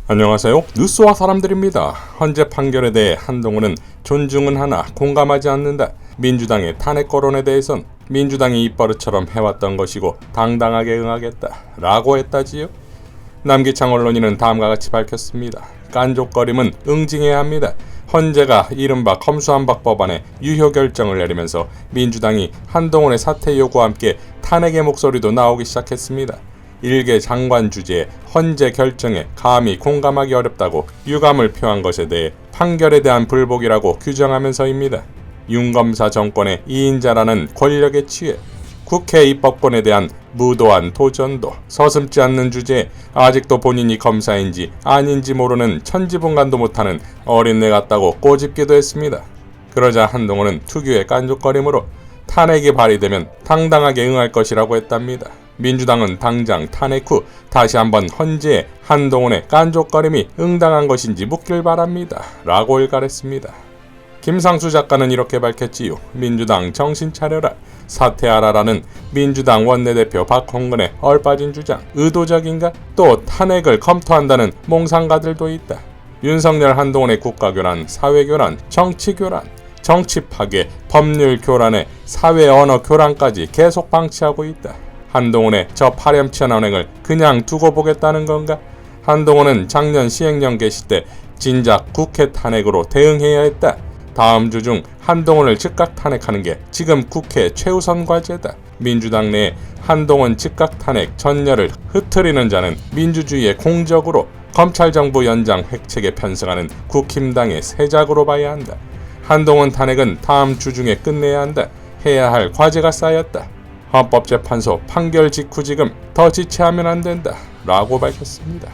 안녕하세요. 뉴스와 사람들입니다. 헌재 판결에 대해 한동훈은 존중은 하나 공감하지 않는다. 민주당의 탄핵 거론에 대해선 민주당이 입버릇처럼 해왔던 것이고 당당하게 응하겠다 라고 했다지요. 남기창 언론인은 다음과 같이 밝혔습니다. 깐족거림은 응징해야 합니다. 헌재가 이른바 검수한박 법안의 유효 결정을 내리면서 민주당이 한동훈의 사퇴 요구와 함께 탄핵의 목소리도 나오기 시작했습니다. 일개 장관 주제에 헌재 결정에 감히 공감하기 어렵다고 유감을 표한 것에 대해 판결에 대한 불복이라고 규정하면서입니다. 윤검사 정권의 2인자라는 권력에 취해 국회 입법권에 대한 무도한 도전도 서슴지 않는 주제에 아직도 본인이 검사인지 아닌지 모르는 천지분간도 못하는 어린애 같다고 꼬집기도 했습니다. 그러자 한동훈은 특유의 깐족거림으로 탄핵이 발의되면 당당하게 응할 것이라고 했답니다. 민주당은 당장 탄핵 후 다시 한번 헌재에 한동훈의 깐족거림이 응당한 것인지 묻길 바랍니다 라고 일갈했습니다. 김상수 작가는 이렇게 밝혔지요. 민주당 정신 차려라. 사퇴하라라는 민주당 원내대표 박홍근의 얼빠진 주장 의도적인가? 또 탄핵을 검토한다는 몽상가들도 있다. 윤석열 한동훈의 국가교란, 사회교란, 정치교란, 정치 파괴, 법률 교란에 사회 언어 교란까지 계속 방치하고 있다. 한동훈의 저 파렴치한 언행을 그냥 두고 보겠다는 건가? 한동훈은 작년 시행령 개시 때 진작 국회 탄핵으로 대응해야 했다. 다음 주 중 한동훈을 즉각 탄핵하는 게 지금 국회 최우선 과제다. 민주당 내에 한동훈 즉각 탄핵 전열을 흐트리는 자는 민주주의의 공적으로 검찰정부 연장 획책에 편승하는 국힘당의 세작으로 봐야 한다. 한동훈 탄핵은 다음 주 중에 끝내야 한다. 해야 할 과제가 쌓였다. 헌법재판소 판결 직후 지금 더 지체하면 안 된다 라고 밝혔습니다.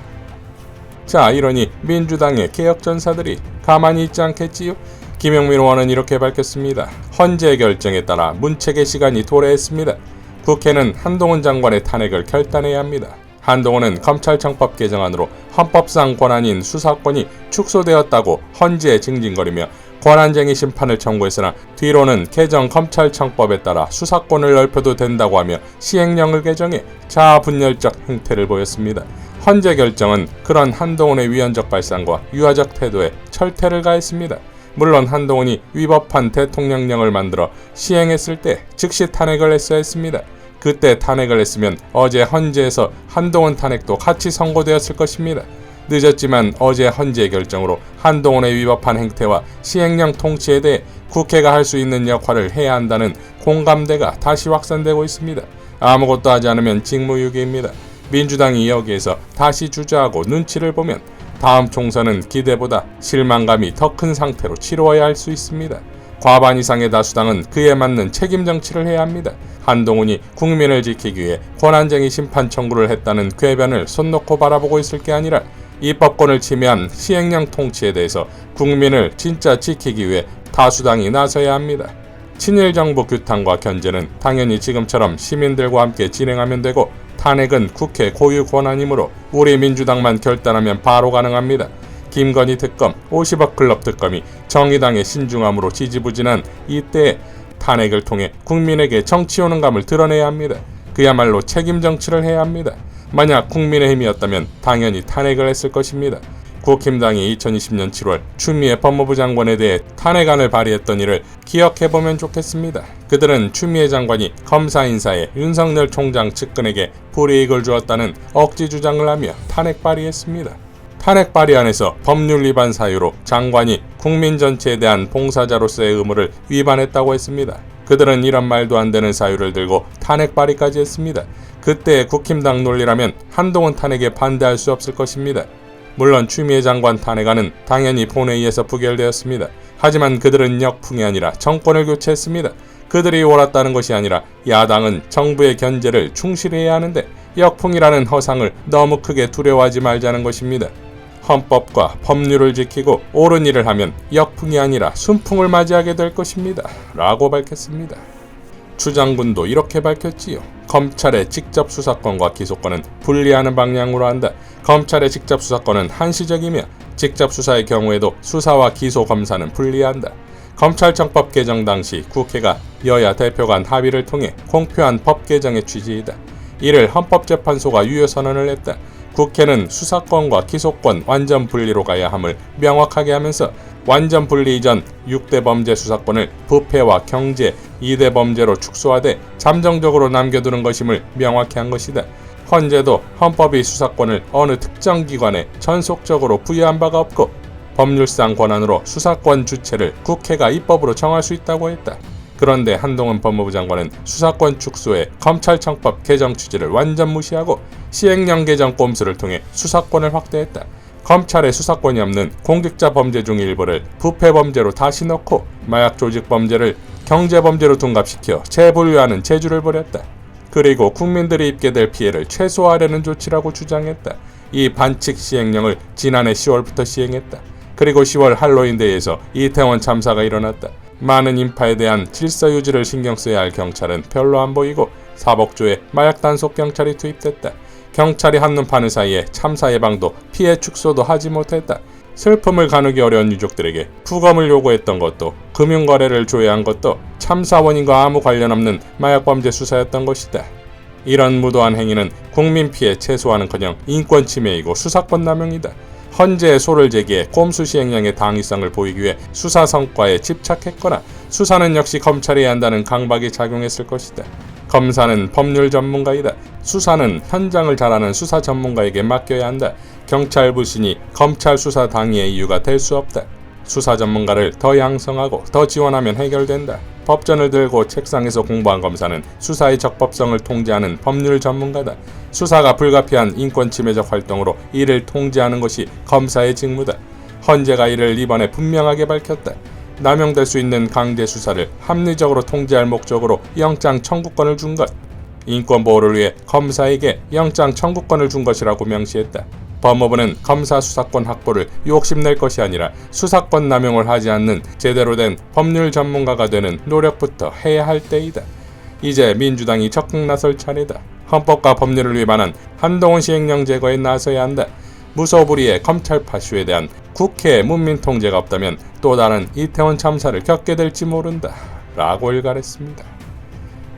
자, 이러니 민주당의 개혁전사들이 가만히 있지 않겠지요? 김영민 의원은 이렇게 밝혔습니다. 헌재 결정에 따라 문책의 시간이 도래했습니다. 국회는 한동훈 장관의 탄핵을 결단해야 합니다. 한동훈은 검찰청법 개정안으로 헌법상 권한인 수사권이 축소되었다고 헌재에 징징거리며 권한쟁의 심판을 청구했으나 뒤로는 개정 검찰청법에 따라 수사권을 넓혀도 된다고 하며 시행령을 개정해 자아분열적 행태를 보였습니다. 헌재 결정은 그런 한동훈의 위헌적 발상과 유화적 태도에 철퇴를 가했습니다. 물론 한동훈이 위법한 대통령령을 만들어 시행했을 때 즉시 탄핵을 했어야 했습니다. 그때 탄핵을 했으면 어제 헌재에서 한동훈 탄핵도 같이 선고되었을 것입니다. 늦었지만 어제 헌재 결정으로 한동훈의 위법한 행태와 시행령 통치에 대해 국회가 할 수 있는 역할을 해야 한다는 공감대가 다시 확산되고 있습니다. 아무것도 하지 않으면 직무유기입니다. 민주당이 여기에서 다시 주저하고 눈치를 보면 다음 총선은 기대보다 실망감이 더 큰 상태로 치루어야 할 수 있습니다. 과반 이상의 다수당은 그에 맞는 책임 정치를 해야 합니다. 한동훈이 국민을 지키기 위해 권한쟁의 심판 청구를 했다는 궤변을 손 놓고 바라보고 있을 게 아니라 입법권을 침해한 시행령 통치에 대해서 국민을 진짜 지키기 위해 다수당이 나서야 합니다. 친일 정부 규탄과 견제는 당연히 지금처럼 시민들과 함께 진행하면 되고 탄핵은 국회 고유 권한이므로 우리 민주당만 결단하면 바로 가능합니다. 김건희 특검, 50억 클럽 특검이 정의당의 신중함으로 지지부진한 이때에 탄핵을 통해 국민에게 정치 효능감을 드러내야 합니다. 그야말로 책임 정치를 해야 합니다. 만약 국민의힘이었다면 당연히 탄핵을 했을 것입니다. 국힘당이 2020년 7월 추미애 법무부 장관에 대해 탄핵안을 발의했던 일을 기억해보면 좋겠습니다. 그들은 추미애 장관이 검사 인사에 윤석열 총장 측근에게 불이익을 주었다는 억지 주장을 하며 탄핵 발의했습니다. 탄핵 발의안에서 법률 위반 사유로 장관이 국민 전체에 대한 봉사자로서의 의무를 위반했다고 했습니다. 그들은 이런 말도 안 되는 사유를 들고 탄핵 발의까지 했습니다. 그때 국힘당 논리라면 한동훈 탄핵에 반대할 수 없을 것입니다. 물론 추미애 장관 탄핵안은 당연히 본회의에서 부결되었습니다. 하지만 그들은 역풍이 아니라 정권을 교체했습니다. 그들이 옳았다는 것이 아니라 야당은 정부의 견제를 충실히 해야 하는데 역풍이라는 허상을 너무 크게 두려워하지 말자는 것입니다. 헌법과 법률을 지키고 옳은 일을 하면 역풍이 아니라 순풍을 맞이하게 될 것입니다 라고 밝혔습니다. 추 장군도 이렇게 밝혔지요. 검찰의 직접 수사권과 기소권은 분리하는 방향으로 한다. 검찰의 직접 수사권은 한시적이며 직접 수사의 경우에도 수사와 기소 검사는 분리한다. 검찰청법 개정 당시 국회가 여야 대표 간 합의를 통해 공표한 법 개정의 취지이다. 이를 헌법재판소가 유효선언을 했다. 국회는 수사권과 기소권 완전 분리로 가야 함을 명확하게 하면서 완전 분리 이전 6대 범죄 수사권을 부패와 경제 2대 범죄로 축소하되 잠정적으로 남겨두는 것임을 명확히 한 것이다. 헌재도 헌법이 수사권을 어느 특정 기관에 전속적으로 부여한 바가 없고 법률상 권한으로 수사권 주체를 국회가 입법으로 정할 수 있다고 했다. 그런데 한동훈 법무부 장관은 수사권 축소에 검찰청법 개정 취지를 완전 무시하고 시행령 개정 꼼수를 통해 수사권을 확대했다. 검찰에 수사권이 없는 공직자 범죄 중 일부를 부패범죄로 다시 넣고 마약 조직 범죄를 경제범죄로 둔갑시켜 재분류하는 재주를 벌였다. 그리고 국민들이 입게 될 피해를 최소화하려는 조치라고 주장했다. 이 반칙 시행령을 지난해 10월부터 시행했다. 그리고 10월 할로윈데이에서 이태원 참사가 일어났다. 많은 인파에 대한 질서 유지를 신경 써야 할 경찰은 별로 안 보이고 사복조에 마약 단속 경찰이 투입됐다. 경찰이 한눈 파는 사이에 참사 예방도 피해 축소도 하지 못했다. 슬픔을 가누기 어려운 유족들에게 부검을 요구했던 것도 금융거래를 조회한 것도 참사 원인과 아무 관련 없는 마약범죄 수사였던 것이다. 이런 무도한 행위는 국민 피해 최소화는커녕 인권 침해이고 수사권 남용이다. 헌재에 소를 제기해 꼼수 시행령의 당위성을 보이기 위해 수사 성과에 집착했거나 수사는 역시 검찰이 해야 한다는 강박이 작용했을 것이다. 검사는 법률 전문가이다. 수사는 현장을 잘 아는 수사 전문가에게 맡겨야 한다. 경찰 불신이 검찰 수사 당위의 이유가 될 수 없다. 수사 전문가를 더 양성하고 더 지원하면 해결된다. 법전을 들고 책상에서 공부한 검사는 수사의 적법성을 통제하는 법률 전문가다. 수사가 불가피한 인권침해적 활동으로 이를 통제하는 것이 검사의 직무다. 헌재가 이를 이번에 분명하게 밝혔다. 남용될 수 있는 강제 수사를 합리적으로 통제할 목적으로 영장 청구권을 준 것. 인권보호를 위해 검사에게 영장 청구권을 준 것이라고 명시했다. 법무부는 검사 수사권 확보를 욕심낼 것이 아니라 수사권 남용을 하지 않는 제대로 된 법률 전문가가 되는 노력부터 해야 할 때이다. 이제 민주당이 적극 나설 차례다. 헌법과 법률을 위반한 한동훈 시행령 제거에 나서야 한다. 무소불위의 검찰 파쇼에 대한 국회의 문민 통제가 없다면 또 다른 이태원 참사를 겪게 될지 모른다. 라고 일갈했습니다.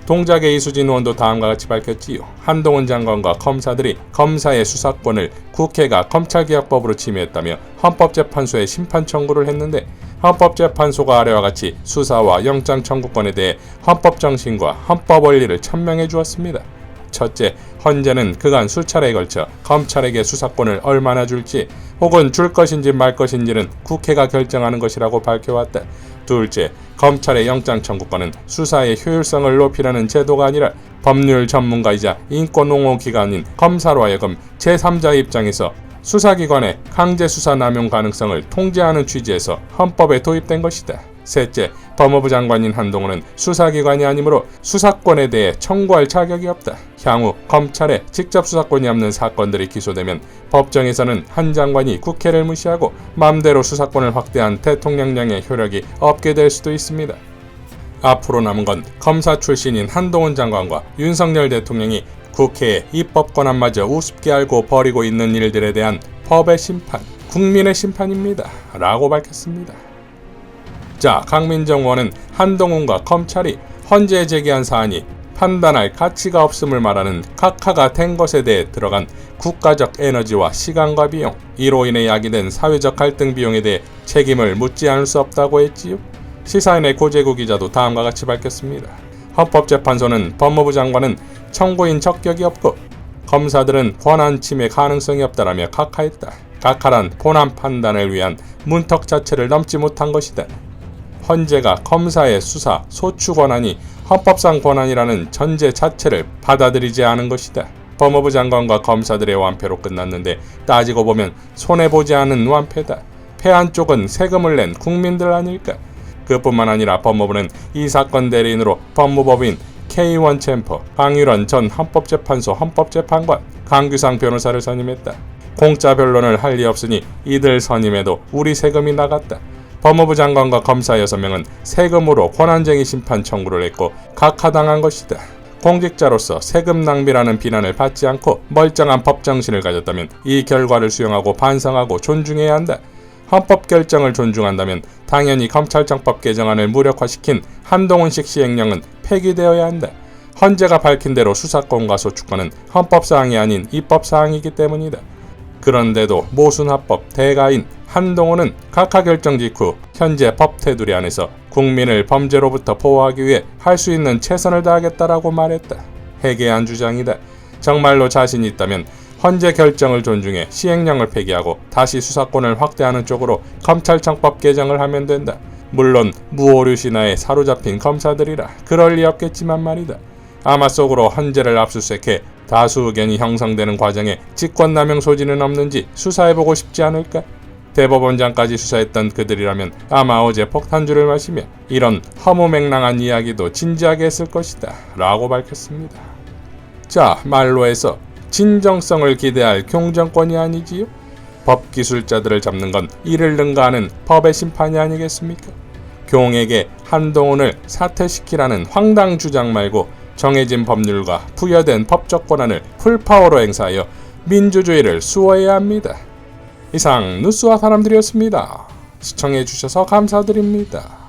동작의 이수진 의원도 다음과 같이 밝혔지요. 한동훈 장관과 검사들이 검사의 수사권을 국회가 검찰개혁법으로 침해했다며 헌법재판소에 심판 청구를 했는데 헌법재판소가 아래와 같이 수사와 영장 청구권에 대해 헌법 정신과 헌법 원리를 천명해 주었습니다. 첫째, 헌재는 그간 수차례에 걸쳐 검찰에게 수사권을 얼마나 줄지 혹은 줄 것인지 말 것인지는 국회가 결정하는 것이라고 밝혀왔다. 둘째, 검찰의 영장 청구권은 수사의 효율성을 높이려는 제도가 아니라 법률 전문가이자 인권 옹호 기관인 검사로 하여금 제3자의 입장에서 수사기관의 강제 수사 남용 가능성을 통제하는 취지에서 헌법에 도입된 것이다. 셋째, 법무부 장관인 한동훈은 수사기관이 아니므로 수사권에 대해 청구할 자격이 없다. 향후 검찰에 직접 수사권이 없는 사건들이 기소되면 법정에서는 한 장관이 국회를 무시하고 맘대로 수사권을 확대한 대통령령의 효력이 없게 될 수도 있습니다. 앞으로 남은 건 검사 출신인 한동훈 장관과 윤석열 대통령이 국회의 입법 권한마저 우습게 알고 벌이고 있는 일들에 대한 법의 심판, 국민의 심판입니다. 라고 밝혔습니다. 자, 강민정 의원은 한동훈과 검찰이 헌재에 제기한 사안이 판단할 가치가 없음을 말하는 각하가 된 것에 대해 들어간 국가적 에너지와 시간과 비용, 이로 인해 야기된 사회적 갈등 비용에 대해 책임을 묻지 않을 수 없다고 했지요. 시사인의 고재구 기자도 다음과 같이 밝혔습니다. 헌법재판소는 법무부 장관은 청구인 적격이 없고 검사들은 권한 침해 가능성이 없다라며 각하했다. 각하란 본안 판단을 위한 문턱 자체를 넘지 못한 것이다. 헌재가 검사의 수사, 소추 권한이 헌법상 권한이라는 전제 자체를 받아들이지 않은 것이다. 법무부 장관과 검사들의 완패로 끝났는데 따지고 보면 손해보지 않은 완패다. 패한 쪽은 세금을 낸 국민들 아닐까? 그뿐만 아니라 법무부는 이 사건 대리인으로 법무법인 K1 챔퍼, 강유란 전 헌법재판소 헌법재판관, 강규상 변호사를 선임했다. 공짜 변론을 할 리 없으니 이들 선임에도 우리 세금이 나갔다. 법무부 장관과 검사 6명은 세금으로 권한쟁의 심판 청구를 했고 각하당한 것이다. 공직자로서 세금 낭비라는 비난을 받지 않고 멀쩡한 법정신을 가졌다면 이 결과를 수용하고 반성하고 존중해야 한다. 헌법 결정을 존중한다면 당연히 검찰청법 개정안을 무력화시킨 한동훈식 시행령은 폐기되어야 한다. 헌재가 밝힌 대로 수사권과 소추권은 헌법사항이 아닌 입법사항이기 때문이다. 그런데도 모순합법 대가인 한동훈은 각하 결정 직후 현재 법 테두리 안에서 국민을 범죄로부터 보호하기 위해 할 수 있는 최선을 다하겠다라고 말했다. 해괴한 주장이다. 정말로 자신이 있다면 헌재 결정을 존중해 시행령을 폐기하고 다시 수사권을 확대하는 쪽으로 검찰청법 개정을 하면 된다. 물론 무오류 신화에 사로잡힌 검사들이라 그럴 리 없겠지만 말이다. 아마 속으로 헌재를 압수수색해 다수 의견이 형성되는 과정에 직권남용 소지는 없는지 수사해보고 싶지 않을까? 대법원장까지 수사했던 그들이라면 아마 어제 폭탄주를 마시며 이런 허무맹랑한 이야기도 진지하게 했을 것이다 라고 밝혔습니다. 자, 말로 해서 진정성을 기대할 경정권이 아니지요? 법기술자들을 잡는 건 이를 능가하는 법의 심판이 아니겠습니까? 경에게 한동훈을 사퇴시키라는 황당 주장 말고 정해진 법률과 부여된 법적 권한을 풀파워로 행사하여 민주주의를 수호해야 합니다. 이상 뉴스와 사람들이었습니다. 시청해주셔서 감사드립니다.